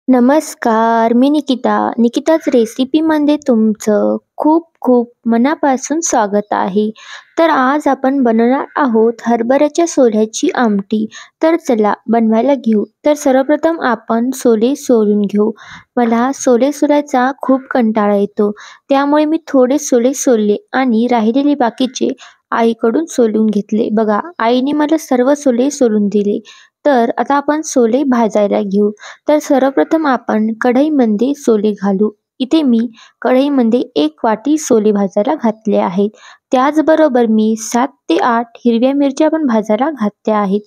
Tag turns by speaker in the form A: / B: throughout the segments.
A: नमस्कार, मी निकिता. निकिताच रेसिपीमध्ये तुमचं खूप खूप मनापासून स्वागत आहे. तर आज आपण बनवणार आहोत हरभऱ्याच्या सोल्याची आमटी. तर चला बनवायला घेऊ. तर सर्वप्रथम आपण सोले सोलून घेऊ. मला सोले सोलायचा खूप कंटाळा येतो. त्यामुळे मी थोडे सोले सोलले आणि राहिलेले बाकीचे आईकडून सोलून घेतले. बघा, आईने मला सर्व सोले सोलून दिले. तर आता आपण सोले भाजायला घेऊ. तर सर्वप्रथम आपण कढईमध्ये सोले घालू. इथे मी कढईमध्ये 1 वाटी सोले भाजायला घातले आहेत. त्याचबरोबर मी 7 ते 8 हिरव्या मिरच्या पण भाजायला घातल्या आहेत.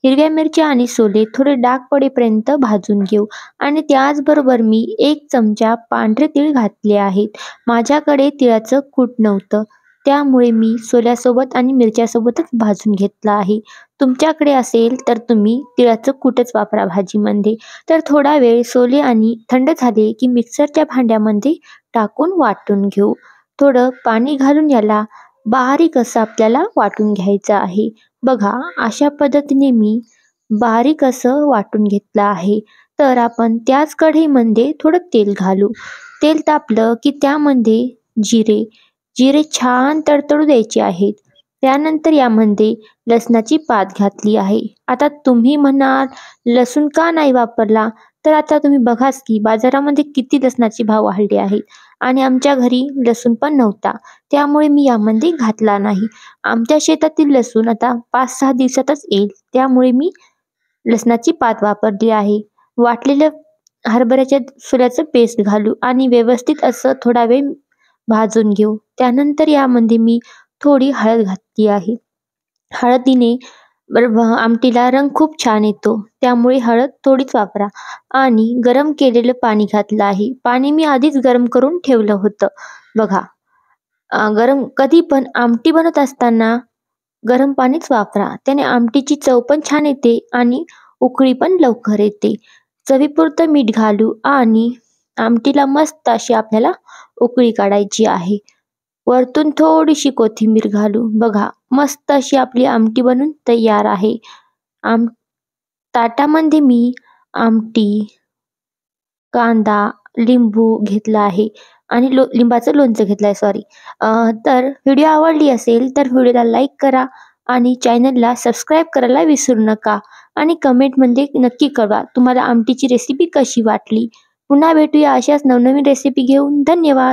A: हिरव्या मिरच्या आणि सोले थोडे डाग पडेपर्यंत भाजून घेऊ आणि त्याचबरोबर मी 1 चमचा पांढरे तीळ घातले आहेत. माझ्याकडे तिळाचं कूट नव्हतं, त्यामुळे मी सोल्यासोबत आणि मिरच्यासोबतच भाजून घेतलं आहे. तुमच्याकडे असेल तर तुम्ही तिळाचं कूटच वापरा भाजीमध्ये. तर थोडा वेळ सोले आणि थंड झाले की मिक्सरच्या भांड्यामध्ये टाकून वाटून घेऊ. थोडं पाणी घालून याला बारीक असं आपल्याला वाटून घ्यायचं आहे. बघा, अशा पद्धतीने मी बारीक असं वाटून घेतलं आहे. तर आपण त्याच कढईमध्ये थोडं तेल घालू. तेल तापलं की त्यामध्ये जिरे जिरे छान तडतडू द्यायचे आहेत. त्यानंतर यामध्ये लसणाची पात घातली आहे. आता तुम्ही म्हणाल, लसूण का नाही वापरला? तर आता तुम्ही बघाच की बाजारामध्ये किती लसणाचे भाव वाढले आहेत आणि आमच्या घरी लसूण पण नव्हता. त्यामुळे मी यामध्ये घातला नाही. आमच्या शेतातील लसूण आता 5-6 दिवसातच येईल. त्यामुळे मी लसणाची पात वापरली आहे. वाटलेलं हरभऱ्याच्या सोल्याचं पेस्ट घालू आणि व्यवस्थित असं थोडा वेळ भाजून घेऊ. त्यानंतर यामध्ये मी थोडी हळद घातली आहे. हळदीने आमटीला रंग खूप छान येतो, त्यामुळे हळद थोडीच वापरा आणि गरम केलेलं पाणी घातलं आहे. पाणी मी आधीच गरम करून ठेवलं होतं. बघा, गरम कधी पण आमटी बनत असताना गरम पाणीच वापरा. त्याने आमटीची चव पण छान येते आणि उकळी पण लवकर येते. चवीपुरतं मीठ घालू आणि आमटीला मस्त अशी आपल्याला उकळी काढायची आहे. वरतून थोडीशी कोथिंबीर घालू. बघा, मस्त अशी आपली आमटी बनून तयार आहे. आम ताटामध्ये मी आमटी, कांदा, लिंबू घेतला आहे आणि लिंबाचं लोणचं घेतलं आहे, सॉरी. तर व्हिडिओ आवडली असेल तर व्हिडिओला लाईक करा आणि चॅनलला सबस्क्राईब करायला विसरू नका आणि कमेंटमध्ये नक्की कळवा तुम्हाला आमटीची रेसिपी कशी वाटली. पुन्हा भेटूया अशाच नवनवीन रेसिपी घेऊन. धन्यवाद.